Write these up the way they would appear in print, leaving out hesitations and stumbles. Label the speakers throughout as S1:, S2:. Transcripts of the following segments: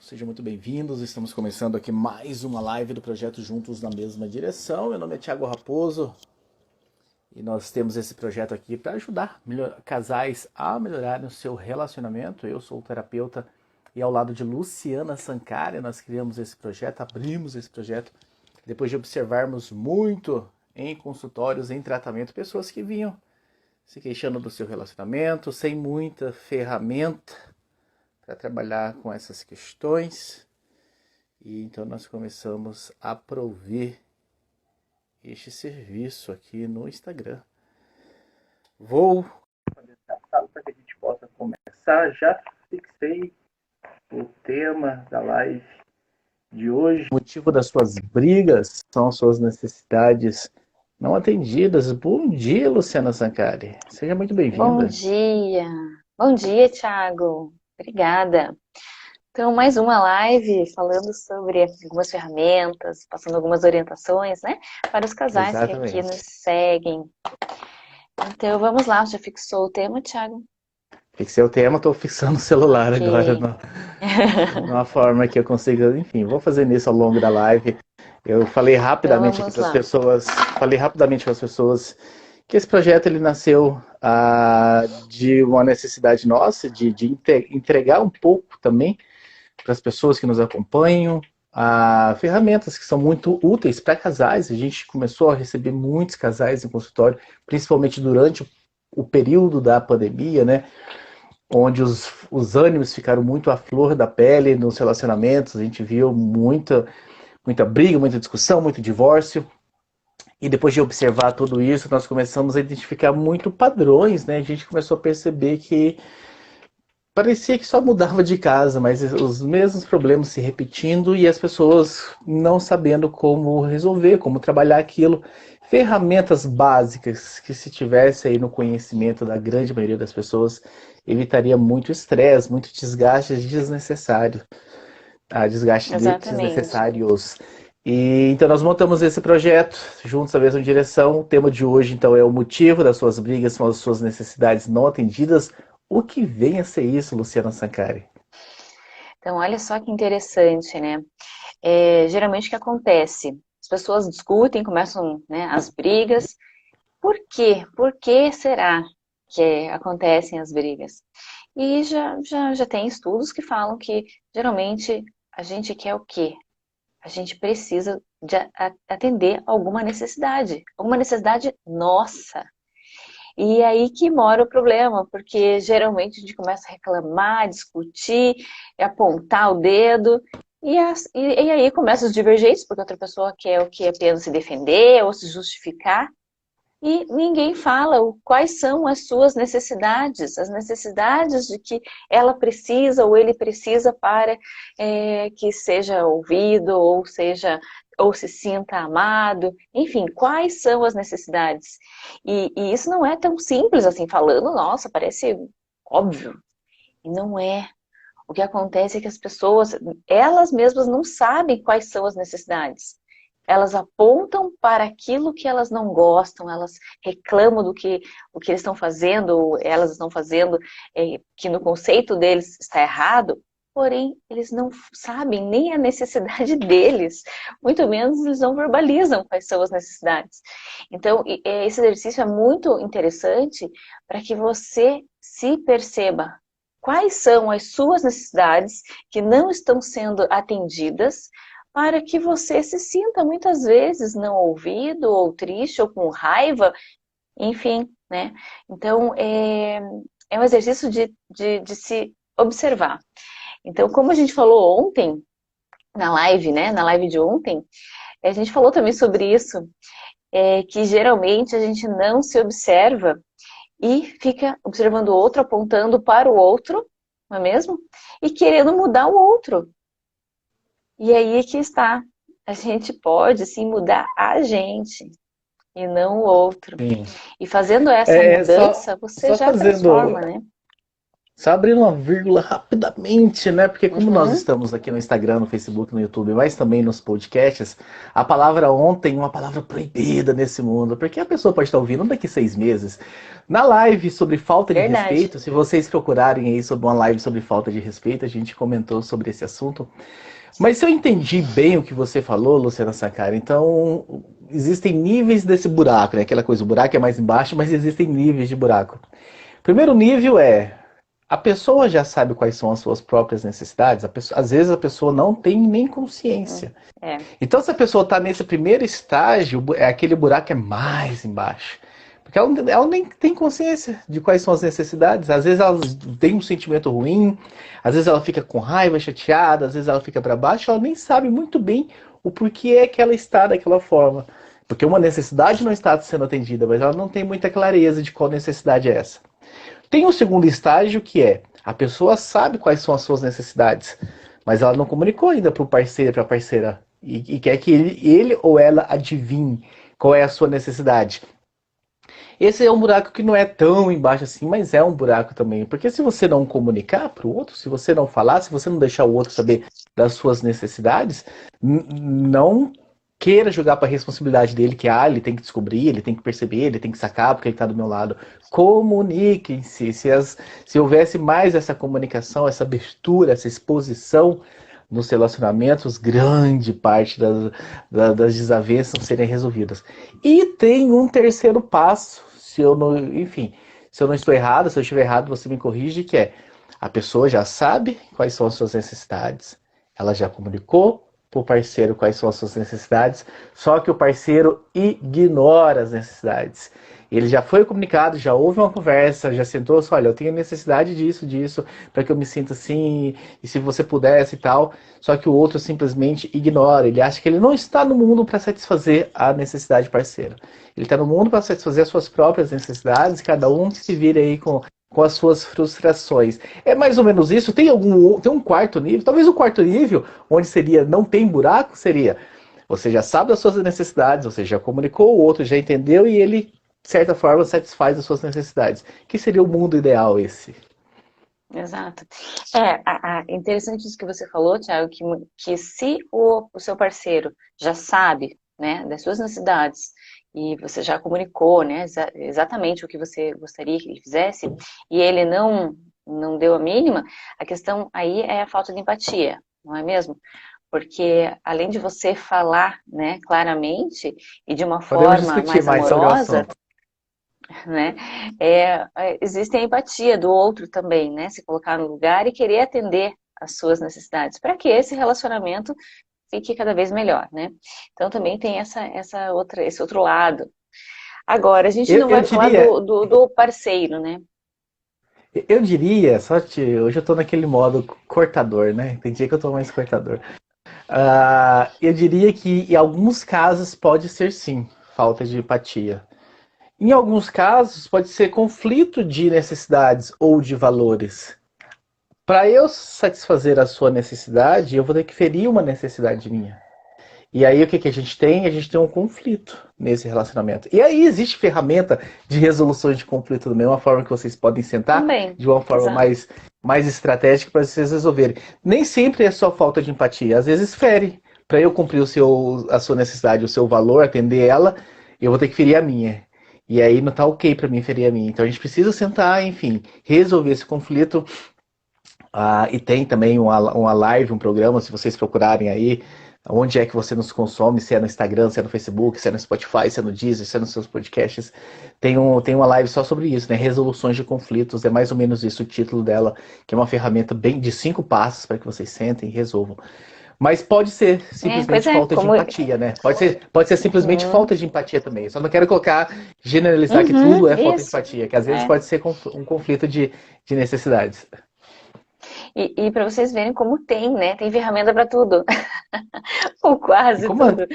S1: Sejam muito bem-vindos. Estamos começando aqui mais uma live do projeto Juntos na Mesma Direção. Meu nome é Thiago Raposo e nós temos esse projeto aqui para ajudar casais a melhorarem o seu relacionamento. Eu sou o terapeuta e ao lado de Luciana Sancari nós criamos esse projeto, abrimos esse projeto depois de observarmos muito em consultórios, em tratamento, pessoas que vinham se queixando do seu relacionamento, sem muita ferramenta para trabalhar com essas questões. E então nós começamos a prover este serviço aqui no Instagram. Vou para que a gente possa começar. Já fixei o tema da live de hoje. O motivo das suas brigas são as suas necessidades não atendidas. Bom dia, Luciana Sancari. Seja muito bem-vinda.
S2: Bom dia, Thiago. Obrigada. Então, mais uma live falando sobre algumas ferramentas, passando algumas orientações, né, para os casais que aqui nos seguem. Então, vamos lá, já fixou o tema, Thiago?
S1: Fixei o tema, estou fixando o celular agora, numa forma que eu consiga, enfim, vou fazer isso ao longo da live. Eu falei rapidamente aqui para as pessoas, que esse projeto ele nasceu de uma necessidade nossa, de entregar um pouco também para as pessoas que nos acompanham, ferramentas que são muito úteis para casais. A gente começou a receber muitos casais em consultório, principalmente durante o período da pandemia, né? Onde os ânimos ficaram muito à flor da pele nos relacionamentos. A gente viu muita briga, muita discussão, muito divórcio. E depois de observar tudo isso, nós começamos a identificar muito padrões, né? A gente começou a perceber que parecia que só mudava de casa, mas os mesmos problemas se repetindo e as pessoas não sabendo como resolver, como trabalhar aquilo. Ferramentas básicas que, se tivesse aí no conhecimento da grande maioria das pessoas, evitaria muito estresse, muito desgaste desnecessário. Desgastes desnecessários. E então nós montamos esse projeto juntos na mesma direção. O tema de hoje então é o motivo das suas brigas, são as suas necessidades não atendidas. O que vem a ser isso, Luciana Sancari?
S2: Então, olha só que interessante, né? Geralmente o que acontece? As pessoas discutem, começam, né, as brigas. Por quê? Por que será que acontecem as brigas? E já tem estudos que falam que, geralmente, a gente quer o quê? A gente precisa de atender alguma necessidade nossa. E aí que mora o problema, porque geralmente a gente começa a reclamar, discutir, apontar o dedo, e aí começam os divergentes, porque outra pessoa quer o que? Apenas se defender ou se justificar, e ninguém fala quais são as suas necessidades, as necessidades de que ela precisa ou ele precisa para que seja ouvido ou se sinta amado, enfim, quais são as necessidades? E isso não é tão simples assim, falando, nossa, parece óbvio, e não é. O que acontece é que as pessoas, elas mesmas não sabem quais são as necessidades. Elas apontam para aquilo que elas não gostam, elas reclamam do que o que eles estão fazendo, ou elas estão fazendo, que no conceito deles está errado, porém eles não sabem nem a necessidade deles, muito menos eles não verbalizam quais são as necessidades. Então, esse exercício é muito interessante para que você se perceba quais são as suas necessidades que não estão sendo atendidas, para que você se sinta muitas vezes não ouvido, ou triste, ou com raiva, enfim, né? Então, é um exercício de se observar. Então, como a gente falou ontem, na live, né? Na live de ontem, a gente falou também sobre isso, que geralmente a gente não se observa e fica observando o outro, apontando para o outro, não é mesmo? E querendo mudar o outro. E aí é que está. A gente pode, sim, mudar a gente e não o outro.
S1: Sim.
S2: E fazendo essa mudança, você
S1: só
S2: já transforma, né?
S1: Só abrindo uma vírgula rapidamente, né? Porque como nós estamos aqui no Instagram, no Facebook, no YouTube, mas também nos podcasts, a palavra ontem é uma palavra proibida nesse mundo, porque a pessoa pode estar ouvindo daqui 6 meses. Na live sobre falta de respeito, se vocês procurarem aí sobre uma live sobre falta de respeito, a gente comentou sobre esse assunto. Mas se eu entendi bem o que você falou, Luciana Sacara, então existem níveis desse buraco, né? Aquela coisa, o buraco é mais embaixo, mas existem níveis de buraco. Primeiro nível é a pessoa já sabe quais são as suas próprias necessidades. Às vezes a pessoa não tem nem consciência. Então, se a pessoa está nesse primeiro estágio, aquele buraco é mais embaixo. Porque ela nem tem consciência de quais são as necessidades. Às vezes ela tem um sentimento ruim, às vezes ela fica com raiva, chateada, às vezes ela fica para baixo, ela nem sabe muito bem o porquê é que ela está daquela forma. Porque uma necessidade não está sendo atendida, mas ela não tem muita clareza de qual necessidade é essa. Tem o segundo estágio, que é a pessoa sabe quais são as suas necessidades, mas ela não comunicou ainda para o parceiro, para a parceira, e quer que ele ou ela adivinhe qual é a sua necessidade. Esse é um buraco que não é tão embaixo assim, mas é um buraco também. Porque se você não comunicar para o outro, se você não falar, se você não deixar o outro saber das suas necessidades, não queira jogar para a responsabilidade dele que ele tem que descobrir, ele tem que perceber, ele tem que sacar porque ele está do meu lado. Comuniquem-se. Se houvesse mais essa comunicação, essa abertura, essa exposição nos relacionamentos, grande parte das desavenças serem resolvidas. E tem um terceiro passo, se eu não estou errado, se eu estiver errado, você me corrige, que é a pessoa já sabe quais são as suas necessidades, ela já comunicou para o parceiro quais são as suas necessidades, só que o parceiro ignora as necessidades. Ele já foi comunicado, já houve uma conversa, já sentou, olha, eu tenho necessidade disso, para que eu me sinta assim, e se você pudesse e tal, só que o outro simplesmente ignora, ele acha que ele não está no mundo para satisfazer a necessidade parceira. Ele está no mundo para satisfazer as suas próprias necessidades, cada um se vira aí com as suas frustrações. É mais ou menos isso. Tem um quarto nível, talvez o quarto nível, onde seria não tem buraco, seria você já sabe das suas necessidades, você já comunicou, o outro já entendeu e ele, de certa forma, satisfaz as suas necessidades. Que seria o mundo ideal esse?
S2: Exato. Interessante isso que você falou, Thiago, que se o seu parceiro já sabe, né, das suas necessidades, e você já comunicou, né, exatamente o que você gostaria que ele fizesse, e ele não deu a mínima, a questão aí é a falta de empatia, não é mesmo? Porque além de você falar, né, claramente e de uma forma mais amorosa, né, existe a empatia do outro também, né, se colocar no lugar e querer atender as suas necessidades, para que esse relacionamento fique cada vez melhor, né? Então também tem esse outro lado. Agora, a gente não vai falar do parceiro, né?
S1: Eu diria, hoje eu tô naquele modo cortador, né? Tem dia que eu tô mais cortador. Eu diria que em alguns casos pode ser sim, falta de empatia. Em alguns casos pode ser conflito de necessidades ou de valores. Para eu satisfazer a sua necessidade, eu vou ter que ferir uma necessidade minha. E aí o que a gente tem? A gente tem um conflito nesse relacionamento. E aí existe ferramenta de resoluções de conflito da mesma forma que vocês podem sentar
S2: também,
S1: de uma forma mais estratégica para vocês resolverem. Nem sempre é só falta de empatia, às vezes fere. Para eu cumprir a sua necessidade, o seu valor, atender ela, eu vou ter que ferir a minha. E aí não tá ok para mim ferir a minha. Então a gente precisa sentar, enfim, resolver esse conflito. E tem também uma live, um programa, se vocês procurarem aí, onde é que você nos consome, se é no Instagram, se é no Facebook, se é no Spotify, se é no Deezer, se é nos seus podcasts. Tem uma live só sobre isso, né? Resoluções de conflitos, é mais ou menos isso o título dela, que é uma ferramenta bem de 5 passos para que vocês sentem e resolvam. Mas pode ser simplesmente falta de empatia, né? Pode ser simplesmente falta de empatia também. Eu só não quero generalizar que tudo é falta de empatia, que às vezes pode ser um conflito de necessidades.
S2: E para vocês verem como tem, né? Tem ferramenta para tudo. Ou quase tudo.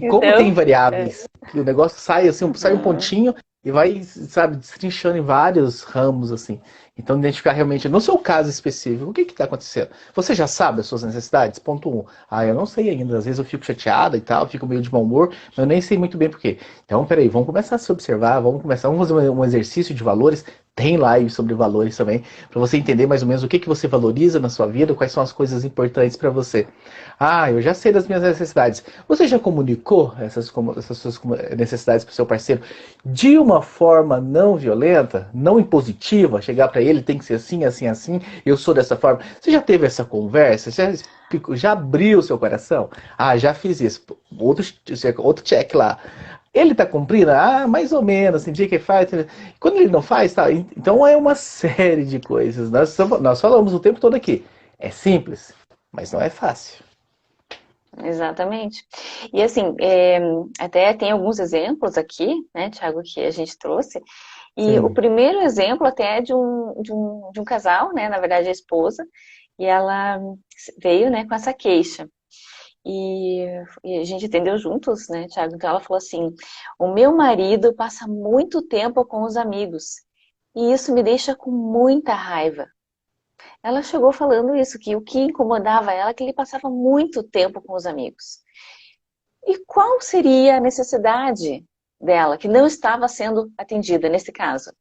S1: Como tem variáveis. O negócio sai um pontinho e vai, sabe, destrinchando em vários ramos, assim. Então, identificar realmente, no seu caso específico, o que está acontecendo. Você já sabe as suas necessidades? Ponto um. Ah, eu não sei ainda. Às vezes eu fico chateada e tal, fico meio de mau humor, mas eu nem sei muito bem por quê. Então, peraí, vamos começar a se observar, vamos fazer um exercício de valores. Tem live sobre valores também, para você entender mais ou menos o que, que você valoriza na sua vida, quais são as coisas importantes para você. Ah, eu já sei das minhas necessidades. Você já comunicou essas suas necessidades para o seu parceiro de uma forma não violenta, não impositiva? Chegar para ele, tem que ser assim, assim, assim, eu sou dessa forma. Você já teve essa conversa? Já abriu o seu coração? Ah, já fiz isso. Outro check lá. Ele tá cumprindo? Ah, mais ou menos, tem dia que faz. Quando ele não faz, tá. Então é uma série de coisas. Nós falamos o tempo todo aqui. É simples, mas não é fácil.
S2: Exatamente. E assim, até tem alguns exemplos aqui, né, Thiago, que a gente trouxe. E o
S1: Sim.
S2: primeiro exemplo até é de um casal, né, na verdade a esposa, e ela veio, né, com essa queixa. E a gente entendeu juntos, né, Thiago? Então ela falou assim: o meu marido passa muito tempo com os amigos, e isso me deixa com muita raiva. Ela chegou falando isso, que o que incomodava ela é que ele passava muito tempo com os amigos. E qual seria a necessidade dela, que não estava sendo atendida nesse caso?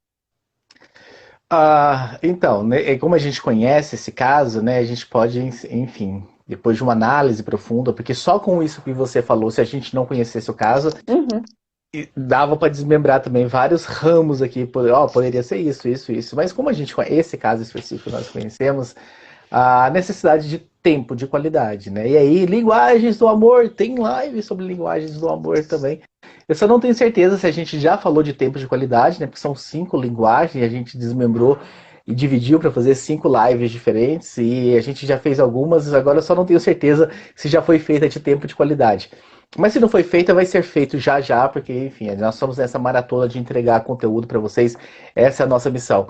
S1: Ah, então, né, como a gente conhece esse caso, né, a gente pode, enfim, depois de uma análise profunda, porque só com isso que você falou, se a gente não conhecesse o caso,
S2: Uhum,
S1: dava para desmembrar também vários ramos aqui, poderia ser isso, isso, isso. Mas como a gente esse caso específico nós conhecemos, a necessidade de tempo, de qualidade, né? E aí, linguagens do amor, tem live sobre linguagens do amor também. Eu só não tenho certeza se a gente já falou de tempo de qualidade, né? Porque são 5 linguagens, a gente desmembrou e dividiu para fazer 5 lives diferentes e a gente já fez algumas, agora eu só não tenho certeza se já foi feita de tempo de qualidade. Mas se não foi feita, vai ser feito já já, porque, enfim, nós estamos nessa maratona de entregar conteúdo para vocês. Essa é a nossa missão.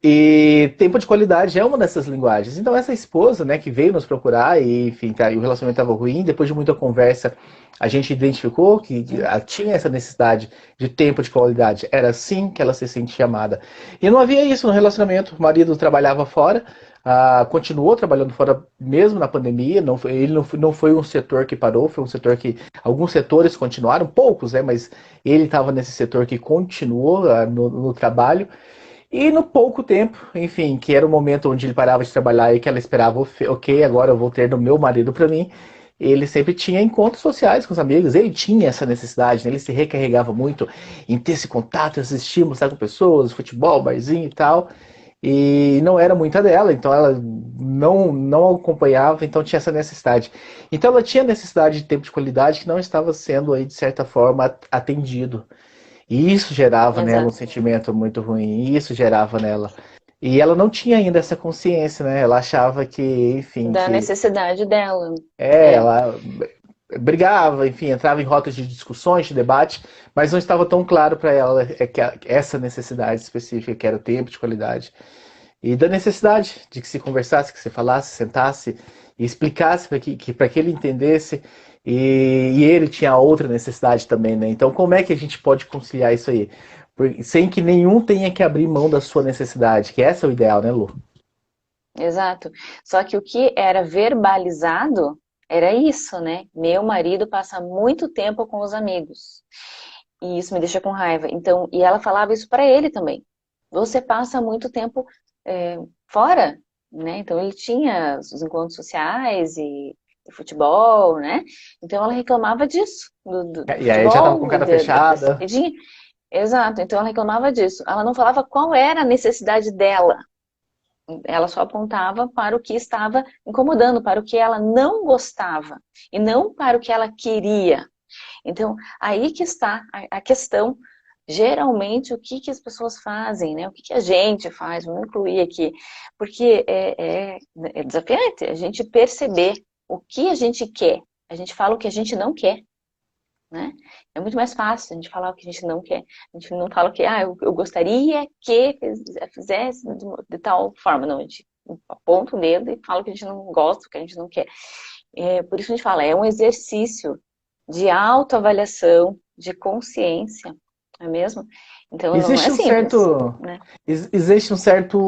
S1: E tempo de qualidade é uma dessas linguagens. Então, essa esposa, né, que veio nos procurar e, enfim, tá, e o relacionamento estava ruim, depois de muita conversa, a gente identificou que tinha essa necessidade de tempo de qualidade. Era assim que ela se sentia amada. E não havia isso no relacionamento. O marido trabalhava fora, continuou trabalhando fora mesmo na pandemia. Ele não foi um setor que parou, foi um setor que alguns setores continuaram, poucos, né, mas ele estava nesse setor que continuou no trabalho. E no pouco tempo, enfim, que era o momento onde ele parava de trabalhar e que ela esperava, ok, agora eu vou ter no meu marido para mim, ele sempre tinha encontros sociais com os amigos, ele tinha essa necessidade, né? Ele se recarregava muito em ter esse contato, esses estímulos, estar com pessoas, futebol, barzinho e tal, e não era muita dela, então ela não acompanhava, então tinha essa necessidade. Então ela tinha necessidade de tempo de qualidade que não estava sendo aí, de certa forma, atendido. E isso gerava nela um
S2: exato.
S1: sentimento muito ruim, e isso gerava nela. E ela não tinha ainda essa consciência, né? Ela achava que, enfim,
S2: Da
S1: que
S2: necessidade dela. É,
S1: ela brigava, enfim, entrava em rotas de discussões, de debate, mas não estava tão claro para ela que essa necessidade específica, que era o tempo de qualidade. E da necessidade de que se conversasse, que se falasse, sentasse e explicasse para que ele entendesse. E ele tinha outra necessidade também, né? Então, como é que a gente pode conciliar isso aí? Sem que nenhum tenha que abrir mão da sua necessidade, que essa é o ideal, né, Lu?
S2: exato. Só que o que era verbalizado era isso, né? Meu marido passa muito tempo com os amigos. E isso me deixa com raiva. Então, e ela falava isso para ele também. Você passa muito tempo fora, né? Então ele tinha os encontros sociais e futebol, né? Então ela reclamava disso, do
S1: E aí ele já tava com
S2: futebol,
S1: cara
S2: da
S1: fechada.
S2: saidinha. Exato, então ela reclamava disso. Ela não falava qual era a necessidade dela. Ela só apontava para o que estava incomodando, para o que ela não gostava, e não para o que ela queria. Então, aí que está a questão. Geralmente, o que as pessoas fazem, né? O que a gente faz, vamos incluir aqui, porque é desafiante a gente perceber o que a gente quer. A gente fala o que a gente não quer, né? É muito mais fácil a gente falar o que a gente não quer. A gente não fala o que, eu gostaria que fizesse de tal forma. Não, a gente aponta o dedo e fala o que a gente não gosta, o que a gente não quer. Por isso a gente fala, é um exercício de autoavaliação, de consciência, não é mesmo? Então não é
S1: Existe um
S2: simples,
S1: certo,
S2: né?
S1: existe um certo,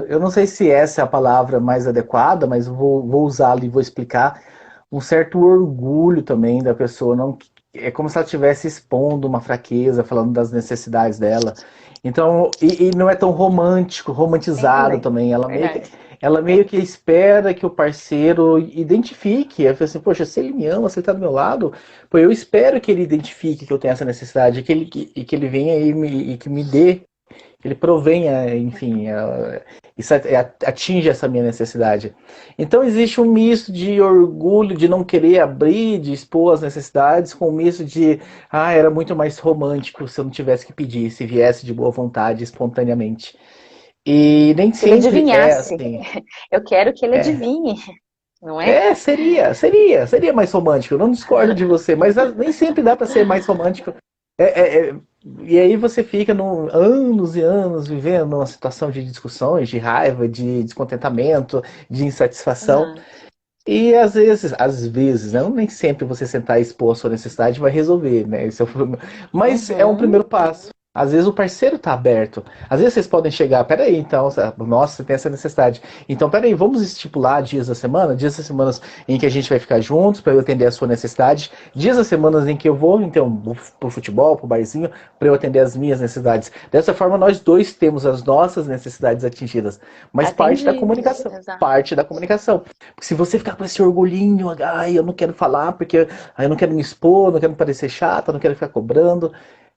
S1: eu não sei se essa é a palavra mais adequada, mas vou usá-la e vou explicar, um certo orgulho também da pessoa, não, é como se ela estivesse expondo uma fraqueza, falando das necessidades dela. Então, e não é tão romântico,
S2: Tem
S1: romantizado
S2: também,
S1: também,
S2: verdade.
S1: ela meio que espera que o parceiro identifique, ela fala assim, poxa, se ele me ama, se ele está do meu lado, pô, eu espero que ele identifique que eu tenho essa necessidade, que ele venha e que me dê, que ele provenha, enfim, isso atinge essa minha necessidade. Então existe um misto de orgulho, de não querer abrir, de expor as necessidades, com um misto de, era muito mais romântico se eu não tivesse que pedir, se viesse de boa vontade, espontaneamente. E nem
S2: Se ele
S1: sempre é
S2: adivinhasse,
S1: assim.
S2: eu quero que ele
S1: É,
S2: adivinhe, não é?
S1: seria mais romântico. Eu não discordo de você, mas nem sempre dá para ser mais romântico. É, é, é, e aí você fica anos e anos vivendo numa situação de discussões, de raiva, de descontentamento, de insatisfação.
S2: Exato.
S1: E às vezes, não, nem sempre você sentar e expor a sua necessidade vai resolver, né? Esse é o problema. Mas é um
S2: Uhum.
S1: primeiro passo. Às vezes o parceiro está aberto. Às vezes vocês podem chegar, peraí, então, nossa, você tem essa necessidade. Então, peraí, vamos estipular dias das semanas em que a gente vai ficar juntos para eu atender a sua necessidade, dias das semanas em que eu vou, então, pro futebol, pro barzinho, para eu atender as minhas necessidades. Dessa forma, nós dois temos as nossas necessidades atingidas. Mas
S2: Atendidas, exato.
S1: parte da comunicação. Porque se você ficar com esse orgulhinho, eu não quero falar porque eu não quero me expor, não quero parecer chata, não quero ficar cobrando.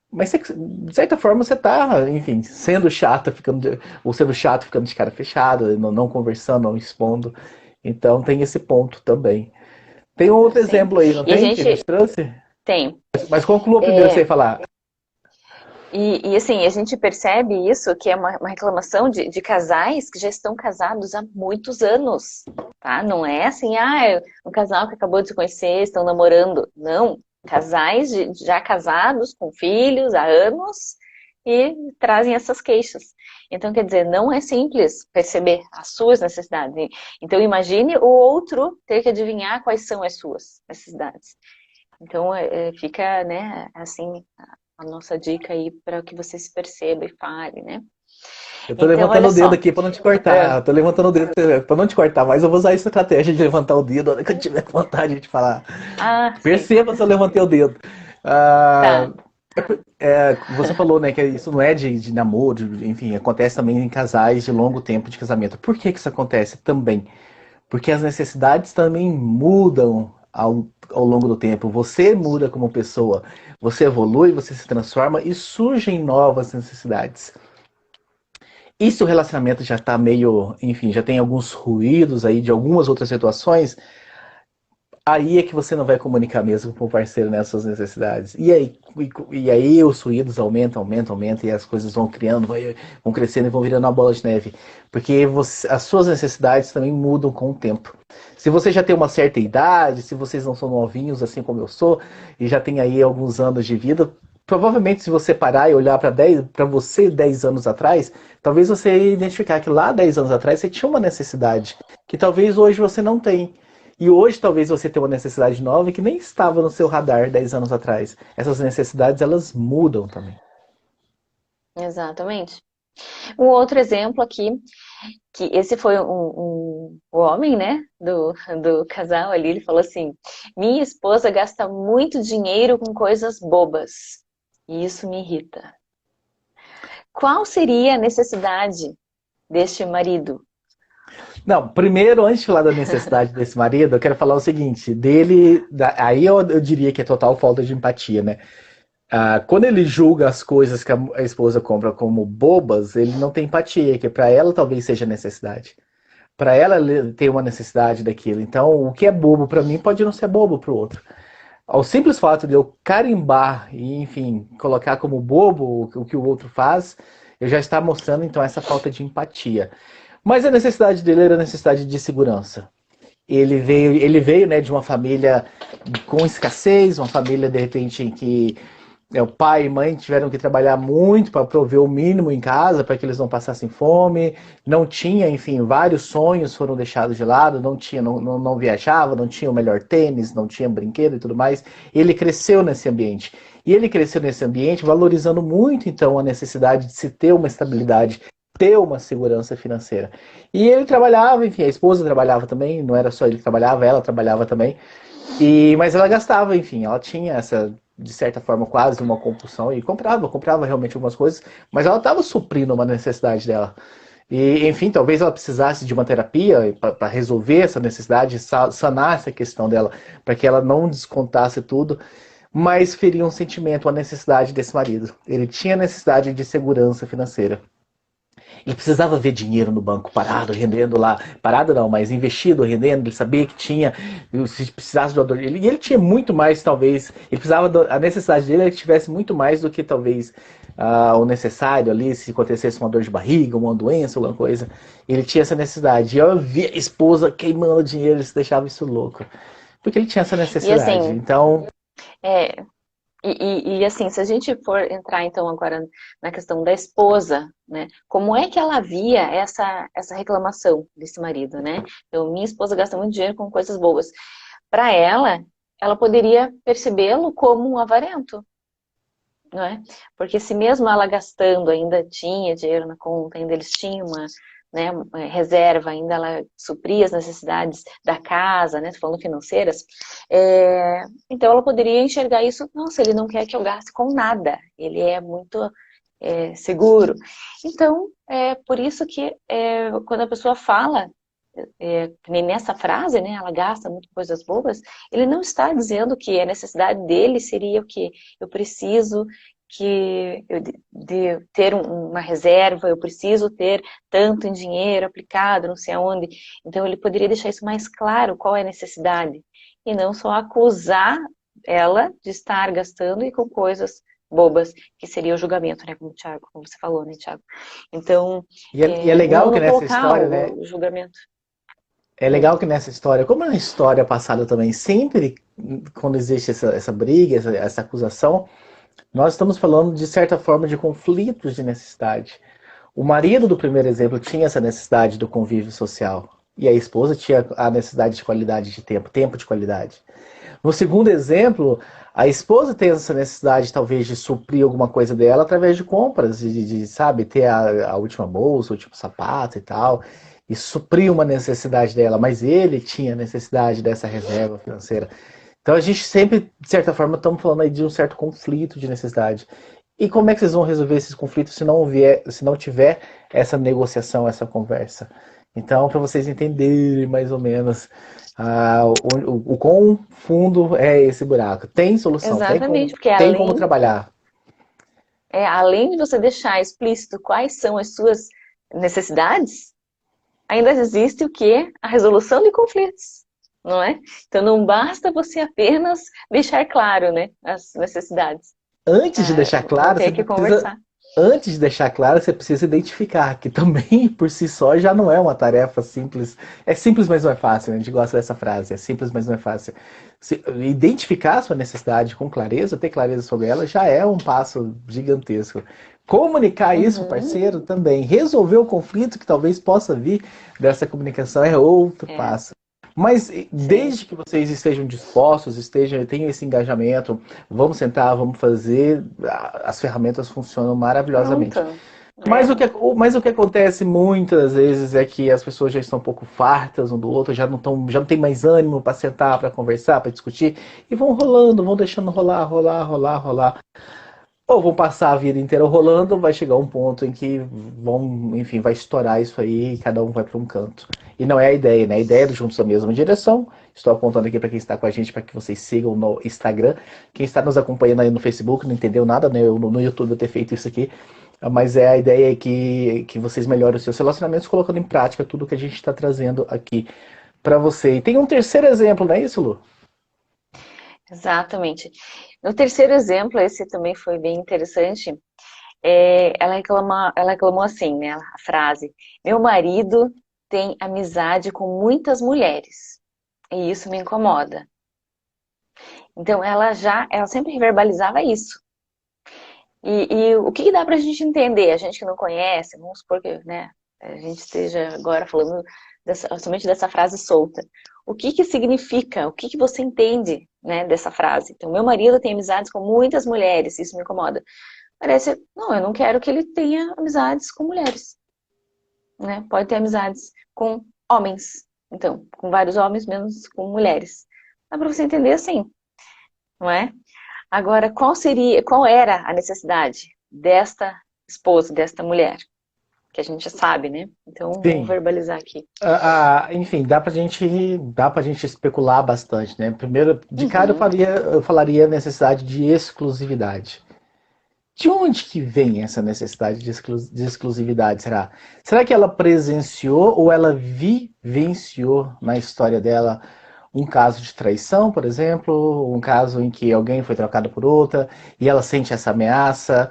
S1: Mas de certa forma você tá, enfim, sendo chata, ou sendo chato, ficando de cara fechada, não conversando, não expondo. Então tem esse ponto também. Tem um outro
S2: Sim.
S1: exemplo aí, não
S2: E a
S1: tem? Que a gente
S2: gente
S1: trouxe?
S2: tem.
S1: Mas conclua primeiro sem falar.
S2: Assim, a gente percebe isso, que é uma reclamação de casais que já estão casados há muitos anos, tá? Não é assim, é um casal que acabou de se conhecer, estão namorando. Não, casais já casados, com filhos há anos, e trazem essas queixas. Então, quer dizer, não é simples perceber as suas necessidades. Então, imagine o outro ter que adivinhar quais são as suas necessidades. Então, fica, né, assim, a nossa dica aí para que você se perceba e fale, né?
S1: Eu tô
S2: Então,
S1: levantando
S2: olha
S1: o dedo
S2: só.
S1: aqui pra não te cortar.
S2: É,
S1: Eu tô levantando o dedo pra não te cortar, mas eu vou usar essa estratégia de levantar o dedo na hora que eu tiver vontade de falar.
S2: sim.
S1: Perceba se eu levantei o dedo. Ah,
S2: Tá.
S1: você falou, né, que isso não é de namoro, enfim, acontece também em casais de longo tempo de casamento. Por que que isso acontece também? Porque as necessidades também mudam ao longo do tempo. Você muda como pessoa, você evolui, você se transforma e surgem novas necessidades. E se o relacionamento já está meio, enfim, já tem alguns ruídos aí de algumas outras situações, aí é que você não vai comunicar mesmo com o parceiro nessas necessidades. E aí os ruídos aumentam, e as coisas vão criando, vão crescendo e vão virando uma bola de neve. Porque as suas necessidades também mudam com o tempo. Se você já tem uma certa idade, se vocês não são novinhos assim como eu sou, e já tem aí alguns anos de vida, provavelmente se você parar e olhar para você 10 anos atrás, talvez você ia identificar que lá 10 anos atrás você tinha uma necessidade que talvez hoje você não tem. E hoje talvez você tenha uma necessidade nova que nem estava no seu radar 10 anos atrás. Essas necessidades, elas mudam também.
S2: Exatamente. Um outro exemplo aqui, que esse foi o homem, né, do casal ali, ele falou assim: minha esposa gasta muito dinheiro com coisas bobas. E isso me irrita. Qual seria a necessidade deste marido?
S1: Não, primeiro, antes de falar da necessidade desse marido, eu quero falar o seguinte, aí eu diria que é total falta de empatia, né? Quando ele julga as coisas que a esposa compra como bobas, ele não tem empatia, que para ela talvez seja necessidade. Para ela ele tem uma necessidade daquilo. Então, o que é bobo para mim pode não ser bobo para o outro. Ao simples fato de eu carimbar e, enfim, colocar como bobo o que o outro faz, eu já está mostrando então essa falta de empatia. Mas a necessidade dele era a necessidade de segurança. Ele veio, né, de uma família com escassez, uma família de repente que o pai e mãe tiveram que trabalhar muito para prover o mínimo em casa, para que eles não passassem fome. Não tinha, enfim, vários sonhos foram deixados de lado, não viajava, não tinha o melhor tênis, não tinha brinquedo e tudo mais. Ele cresceu nesse ambiente. E ele cresceu nesse ambiente valorizando muito, então, a necessidade de se ter uma estabilidade, ter uma segurança financeira. E ele trabalhava, enfim, a esposa trabalhava também, não era só ele que trabalhava, ela trabalhava também. Mas ela gastava, enfim, ela tinha essa, de certa forma, quase uma compulsão e comprava realmente algumas coisas, mas ela estava suprindo uma necessidade dela. E, enfim, talvez ela precisasse de uma terapia para resolver essa necessidade, sanar essa questão dela, para que ela não descontasse tudo, mas feria um sentimento, uma necessidade desse marido. Ele tinha necessidade de segurança financeira. Ele precisava ver dinheiro no banco parado, rendendo lá. Parado não, mas investido, rendendo. Ele sabia que tinha, se precisasse de uma dor. E ele tinha muito mais, talvez. Ele precisava, a necessidade dele é que tivesse muito mais do que talvez o necessário ali, se acontecesse uma dor de barriga, uma doença, alguma coisa. Ele tinha essa necessidade. E eu via a esposa queimando dinheiro, ele se deixava isso louco. Porque ele tinha essa
S2: E
S1: necessidade.
S2: assim,
S1: Então,
S2: é, assim, se a gente for entrar então agora na questão da esposa, né? Como é que ela via essa reclamação desse marido, né? Então, minha esposa gasta muito dinheiro com coisas boas. Para ela poderia percebê-lo como um avarento, não é? Porque se mesmo ela gastando ainda tinha dinheiro na conta, ainda eles tinham uma, né, reserva, ainda ela supria as necessidades da casa, né, falando financeiras, então ela poderia enxergar isso, nossa, ele não quer que eu gaste com nada, ele é muito seguro. Então, é por isso que quando a pessoa fala, nem nessa frase, né, ela gasta muito coisas bobas, ele não está dizendo que a necessidade dele seria o que eu preciso de ter uma reserva, eu preciso ter tanto em dinheiro aplicado, não sei aonde. Então ele poderia deixar isso mais claro, qual é a necessidade, e não só acusar ela de estar gastando e com coisas bobas, que seria o julgamento, né, como você falou, né, Thiago? Então,
S1: e é legal que
S2: não
S1: nessa
S2: colocar
S1: história, né?
S2: o julgamento.
S1: É legal que nessa história, como na história passada também, sempre quando existe essa briga, essa acusação, nós estamos falando de certa forma de conflitos de necessidade. O marido do primeiro exemplo tinha essa necessidade do convívio social. E a esposa tinha a necessidade de qualidade de tempo, tempo de qualidade. No segundo exemplo, a esposa tem essa necessidade, talvez, de suprir alguma coisa dela através de compras, sabe, ter a última bolsa, o último sapato e tal, e suprir uma necessidade dela, mas ele tinha necessidade dessa reserva financeira. Então a gente sempre, de certa forma, estamos falando aí de um certo conflito de necessidade. E como é que vocês vão resolver esses conflitos se não tiver essa negociação, essa conversa? Então, para vocês entenderem mais ou menos o quão fundo é esse buraco. Tem solução,
S2: Exatamente, porque
S1: tem como trabalhar.
S2: além de você deixar explícito quais são as suas necessidades, ainda existe o quê? A resolução de conflitos, não é? Então não basta você apenas deixar claro, né, as necessidades.
S1: Antes de deixar
S2: Vão
S1: claro,
S2: ter que conversar.
S1: antes de deixar claro, você precisa identificar, que também por si só já não é uma tarefa simples. É simples, mas não é fácil, né? A gente gosta dessa frase, é simples, mas não é fácil. Identificar a sua necessidade com clareza, ter clareza sobre ela, já é um passo gigantesco. Comunicar isso, parceiro, também. Resolver o conflito que talvez possa vir dessa comunicação é outro passo. Mas desde que vocês estejam dispostos, tenham esse engajamento, vamos sentar, vamos fazer, as ferramentas funcionam maravilhosamente.
S2: Pronto.
S1: Mas o que acontece muitas vezes é que as pessoas já estão um pouco fartas um do outro, já não tem mais ânimo para sentar, para conversar, para discutir, e vão rolando, vão deixando rolar. Ou vão passar a vida inteira rolando, vai chegar um ponto em que enfim, vai estourar isso aí e cada um vai para um canto. E não é a ideia, né? A ideia é juntos na mesma direção. Estou apontando aqui para quem está com a gente, para que vocês sigam no Instagram. Quem está nos acompanhando aí no Facebook não entendeu nada, né? No YouTube eu ter feito isso aqui. Mas a ideia é que vocês melhorem os seus relacionamentos colocando em prática tudo que a gente está trazendo aqui para você. E tem um terceiro exemplo, não é isso, Lu?
S2: Exatamente. No terceiro exemplo, esse também foi bem interessante. Ela reclamou assim, né? A frase: meu marido tem amizade com muitas mulheres e isso me incomoda. Então ela sempre verbalizava isso, E o que dá pra gente entender? A gente que não conhece, vamos supor que, né, a gente esteja agora falando somente dessa frase solta. O que significa? O que você entende, né, dessa frase? Então, meu marido tem amizades com muitas mulheres, isso me incomoda. Parece, não, eu não quero que ele tenha amizades com mulheres, né? Pode ter amizades com homens, então, com vários homens, menos com mulheres. Dá pra você entender assim, não é? Agora, qual era a necessidade desta esposa, desta mulher? Que a gente sabe, né? Então, vamos
S1: Sim.
S2: verbalizar aqui.
S1: Enfim, dá pra gente especular bastante, né? Primeiro, de cara
S2: Uhum.
S1: eu falaria necessidade de exclusividade. De onde que vem essa necessidade de exclusividade, será? Será que ela presenciou ou ela vivenciou na história dela um caso de traição, por exemplo, um caso em que alguém foi trocado por outra e ela sente essa ameaça,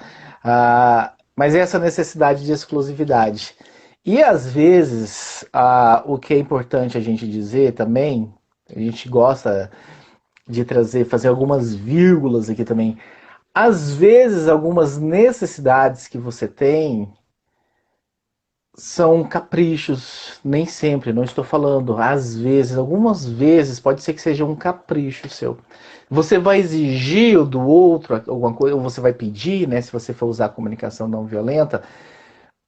S1: mas essa necessidade de exclusividade. E às vezes, o que é importante a gente dizer também, a gente gosta de fazer algumas vírgulas aqui também. Às vezes, algumas necessidades que você tem são caprichos, nem sempre, não estou falando, às vezes, algumas vezes pode ser que seja um capricho seu. Você vai exigir do outro alguma coisa, ou você vai pedir, né, se você for usar a comunicação não violenta,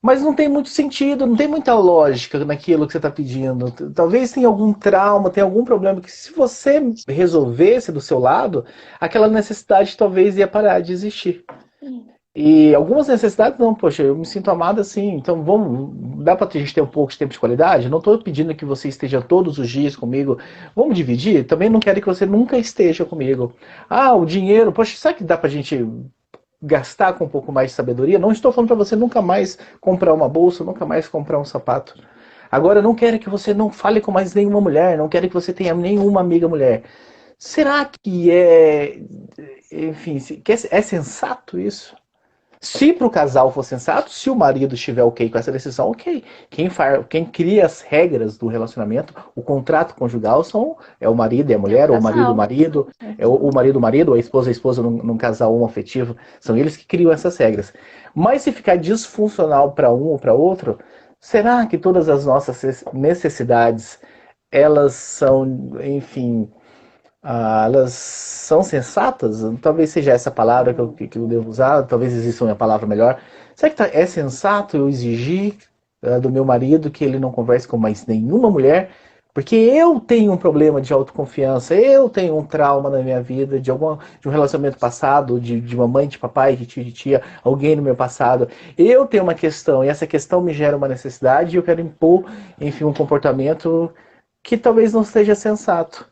S1: mas não tem muito sentido, não tem muita lógica naquilo que você está pedindo. Talvez tenha algum trauma, tenha algum problema que se você resolvesse do seu lado, aquela necessidade talvez ia parar de existir. E algumas necessidades não, poxa, eu me sinto amada assim, então dá pra gente ter um pouco de tempo de qualidade? Não tô pedindo que você esteja todos os dias comigo, vamos dividir? Também não quero que você nunca esteja comigo. O dinheiro, poxa, será que dá pra gente gastar com um pouco mais de sabedoria? Não estou falando pra você nunca mais comprar uma bolsa, nunca mais comprar um sapato. Agora, eu não quero que você não fale com mais nenhuma mulher, não quero que você tenha nenhuma amiga mulher. Será que enfim, é sensato isso? Se para o casal for sensato, se o marido estiver ok com essa decisão, ok. Quem cria as regras do relacionamento, o contrato conjugal é o marido e a
S2: É o
S1: mulher, ou o
S2: casal.
S1: marido, é
S2: Uhum.
S1: o marido, ou a esposa num casal homoafetivo. São eles que criam essas regras. Mas se ficar disfuncional para um ou para outro, será que todas as nossas necessidades, elas são, enfim, elas são sensatas? Talvez seja essa palavra que eu devo usar, talvez exista uma palavra melhor. Será que é sensato eu exigir do meu marido que ele não converse com mais nenhuma mulher? Porque eu tenho um problema de autoconfiança, eu tenho um trauma na minha vida de um relacionamento passado, de mamãe, de papai, de tio, de tia, alguém no meu passado. Eu tenho uma questão e essa questão me gera uma necessidade e eu quero impor, enfim, um comportamento que talvez não seja sensato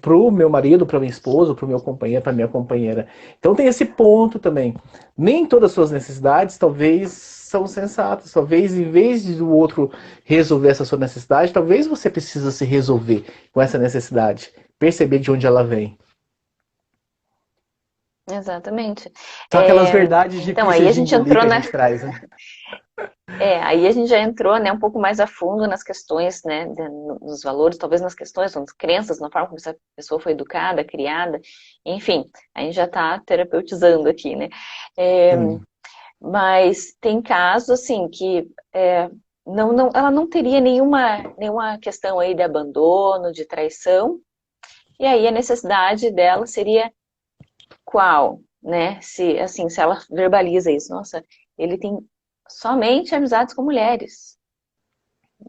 S1: pro meu marido, para minha esposa, pro meu companheiro, para minha companheira. Então tem esse ponto também. Nem todas as suas necessidades talvez são sensatas. Talvez em vez do outro resolver essa sua necessidade, talvez você precisa se resolver com essa necessidade, perceber de onde ela vem.
S2: Exatamente.
S1: São aquelas
S2: É,
S1: verdades
S2: então, aí
S1: difíceis
S2: a
S1: de
S2: gente
S1: engolir
S2: entrou
S1: que a
S2: na,
S1: gente traz, né?
S2: aí a gente já entrou, né, um pouco mais a fundo nas questões, né, nos valores, talvez nas questões, nas crenças, na forma como essa pessoa foi educada, criada, enfim, a gente já está terapeutizando aqui, né. É,
S1: Sim.
S2: mas tem casos, assim, que ela não teria nenhuma questão aí de abandono, de traição, e aí a necessidade dela seria qual, né? Se, assim, se ela verbaliza isso, nossa, ele tem somente amizades com mulheres,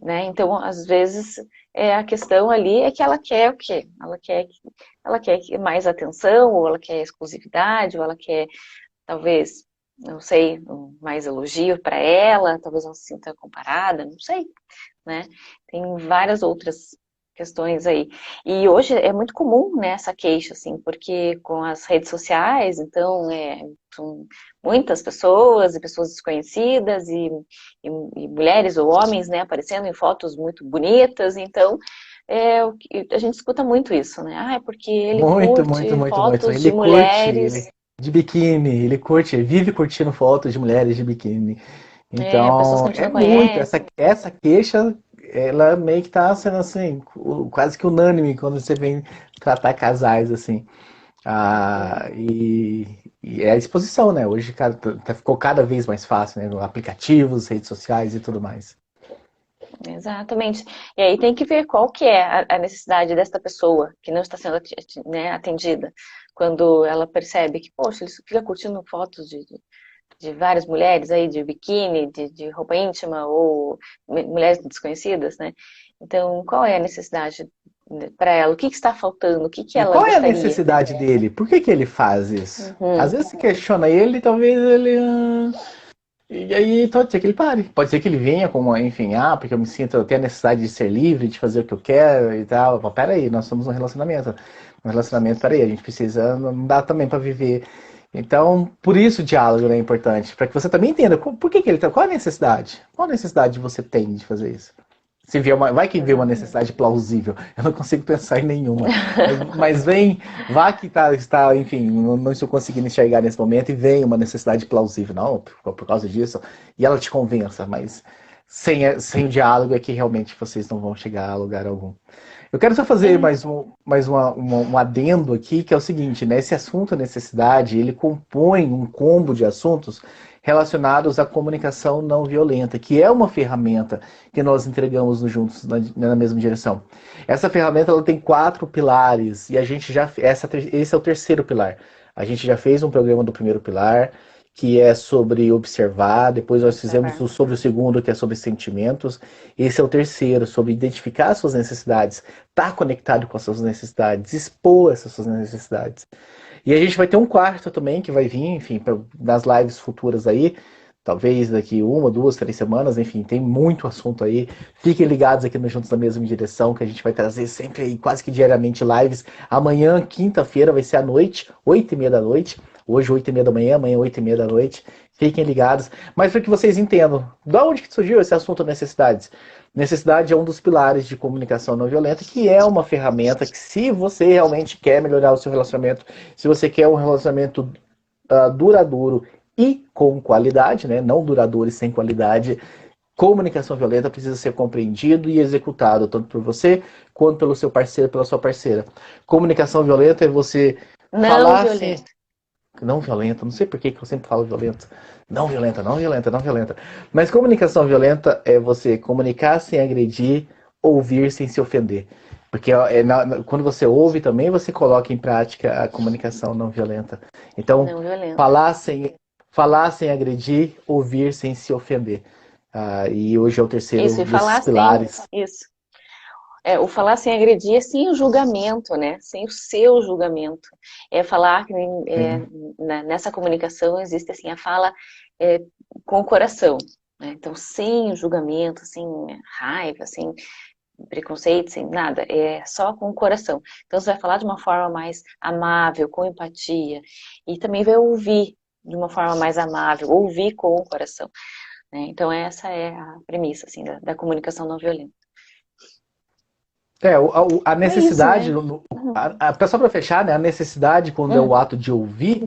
S2: né? Então, às vezes, a questão ali é que ela quer o quê? Ela quer mais atenção, ou ela quer exclusividade, ou ela quer, talvez, não sei, mais elogio para ela, talvez ela se sinta comparada, não sei, né? Tem várias outras questões aí. E hoje é muito comum, né, essa queixa, assim, porque com as redes sociais, então, são muitas pessoas e pessoas desconhecidas e mulheres ou homens, né, aparecendo em fotos muito bonitas, então, a gente escuta muito isso, né? Ah, é porque ele
S1: Muito, muito,
S2: curte
S1: muito, muito.
S2: fotos de
S1: Ele curte,
S2: mulheres,
S1: ele de biquíni, ele curte, ele vive curtindo fotos de mulheres de biquíni.
S2: pessoas
S1: Então,
S2: que a gente
S1: é
S2: não
S1: muito,
S2: conhece.
S1: essa queixa, ela meio que tá sendo assim, quase que unânime quando você vem tratar casais assim. E é a exposição, né? Hoje ficou cada vez mais fácil, né? Aplicativos, redes sociais e tudo mais.
S2: Exatamente. E aí tem que ver qual que é a necessidade desta pessoa que não está sendo, né, atendida. Quando ela percebe que, poxa, ele fica curtindo fotos de várias mulheres aí, de biquíni, de roupa íntima, ou mulheres desconhecidas, né? Então, qual é a necessidade para ela? O que está faltando? O que
S1: E
S2: ela
S1: qual é a
S2: gostaria?
S1: necessidade dele? Por que ele faz isso? Às
S2: Uhum.
S1: vezes você questiona ele, talvez ele. E aí pode ser que ele pare. Pode ser que ele venha com uma, enfim, porque eu tenho a necessidade de ser livre, de fazer o que eu quero e tal. Mas peraí, nós somos um relacionamento. Um relacionamento, peraí, a gente precisa, não dá também para viver. Então, por isso o diálogo é importante, para que você também entenda por que ele tá, qual a necessidade? Qual a necessidade você tem de fazer isso? Se vier vai que vê uma
S2: Exatamente.
S1: necessidade plausível. Eu não consigo pensar em nenhuma. Mas vem, vá que está, enfim, não estou conseguindo enxergar nesse momento e vem uma necessidade plausível. Não, por causa disso. E ela te convença, mas sem o diálogo é que realmente vocês não vão chegar a lugar algum. Eu quero só fazer
S2: É.
S1: um adendo aqui, que é o seguinte, né? Esse assunto necessidade, ele compõe um combo de assuntos relacionados à comunicação não violenta, que é uma ferramenta que nós entregamos no Juntos na mesma direção. Essa ferramenta ela tem 4 pilares e a gente esse é o terceiro pilar. A gente já fez um programa do primeiro pilar, que é sobre observar, depois nós fizemos sobre o segundo, que é sobre sentimentos. Esse é o terceiro, sobre identificar as suas necessidades, estar conectado com as suas necessidades, expor essas suas necessidades. E a gente vai ter um quarto também que vai vir, enfim, nas lives futuras aí, talvez daqui 1, 2, 3 semanas, enfim, tem muito assunto aí. Fiquem ligados aqui no Juntos na Mesma Direção, que a gente vai trazer sempre aí, quase que diariamente, lives. Amanhã, quinta-feira, vai ser à noite, 8h30 da noite. Hoje, 8h30 da manhã, amanhã, 8h30 da noite. Fiquem ligados. Mas para que vocês entendam, da onde que surgiu esse assunto necessidades? Necessidade é um dos pilares de comunicação não violenta, que é uma ferramenta que, se você realmente quer melhorar o seu relacionamento, se você quer um relacionamento duradouro e com qualidade, né? Não duradouro e sem qualidade, comunicação violenta precisa ser compreendido e executado, tanto por você quanto pelo seu parceiro, pela sua parceira. Comunicação violenta é você
S2: Não
S1: falar sem.
S2: violenta.
S1: Não violenta, não sei por que eu sempre falo violento. Não violenta, não violenta, não violenta. Mas comunicação violenta é você comunicar sem agredir, ouvir sem se ofender. Porque quando você ouve também, você coloca em prática a comunicação não violenta. Então,
S2: Não violenta.
S1: falar sem, falar sem agredir, ouvir sem se ofender. E hoje é o terceiro
S2: Isso, e
S1: desses
S2: falar sem
S1: pilares.
S2: isso. O falar sem agredir é sem o julgamento, né? Sem o seu julgamento. É falar que
S1: Sim.
S2: nessa comunicação existe assim a fala com o coração, né? Então, sem julgamento, sem raiva, sem preconceito, sem nada, é só com o coração. Então, você vai falar de uma forma mais amável, com empatia, e também vai ouvir de uma forma mais amável, ouvir com o coração, né? Então, essa é a premissa assim da comunicação não violenta.
S1: A
S2: Então é isso,
S1: necessidade,
S2: né? Uhum.
S1: só para fechar, né, a necessidade quando é o
S2: Hum.
S1: ato de ouvir,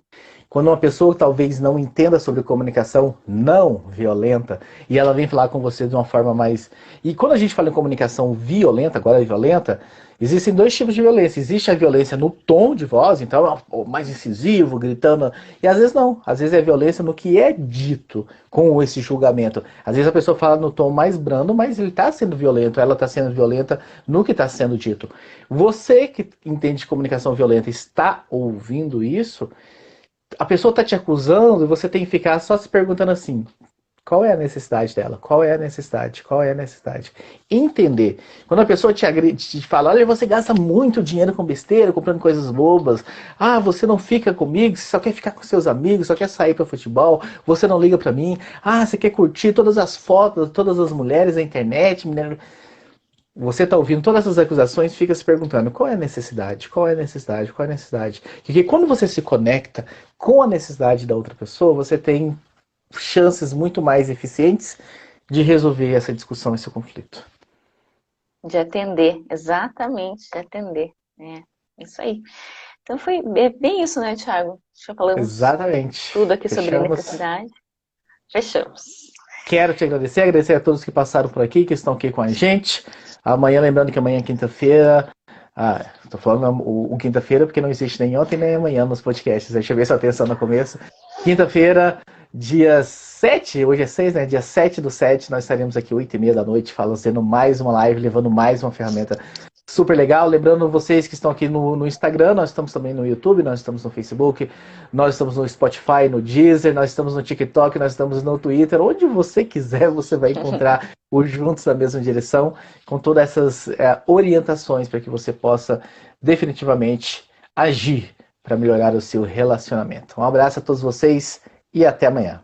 S1: quando uma pessoa talvez não entenda sobre comunicação não violenta, e ela vem falar com você de uma forma mais... E quando a gente fala em comunicação violenta, agora é violenta, existem 2 tipos de violência. Existe a violência no tom de voz, então é mais incisivo, gritando, e às vezes não. Às vezes é violência no que é dito com esse julgamento. Às vezes a pessoa fala no tom mais brando, mas ele está sendo violento, ela está sendo violenta no que está sendo dito. Você que entende de comunicação violenta está ouvindo isso, a pessoa está te acusando e você tem que ficar só se perguntando assim: qual é a necessidade dela? Qual é a necessidade? Qual é a necessidade? Entender. Quando a pessoa te agride, te fala: olha, você gasta muito dinheiro com besteira, comprando coisas bobas. Você não fica comigo, você só quer ficar com seus amigos, só quer sair para futebol, você não liga para mim. Você quer curtir todas as fotos, todas as mulheres na internet. Você está ouvindo todas essas acusações, fica se perguntando: qual é a necessidade? Qual é a necessidade? Qual é a necessidade? Porque quando você se conecta com a necessidade da outra pessoa, você tem chances muito mais eficientes de resolver essa discussão, esse conflito.
S2: De atender, exatamente, de atender. É, isso aí. Então foi bem isso, né, Thiago? Já falamos
S1: Exatamente.
S2: tudo aqui sobre
S1: Fechamos.
S2: necessidade. Fechamos.
S1: Quero te agradecer a todos que passaram por aqui, que estão aqui com a gente. Amanhã, lembrando que amanhã é quinta-feira, Ah, tô falando o quinta-feira porque não existe nem ontem nem amanhã nos podcasts. Deixa eu ver se atenção no começo. Quinta-feira, dia 7, hoje é 6, né? Dia 7/7, nós estaremos aqui 8h30 da noite, fazendo mais uma live, levando mais uma ferramenta super legal. Lembrando vocês que estão aqui no Instagram, nós estamos também no YouTube, nós estamos no Facebook, nós estamos no Spotify, no Deezer, nós estamos no TikTok, nós estamos no Twitter. Onde você quiser, você vai encontrar os Juntos na Mesma Direção, com todas essas orientações para que você possa definitivamente agir para melhorar o seu relacionamento. Um abraço a todos vocês e até amanhã.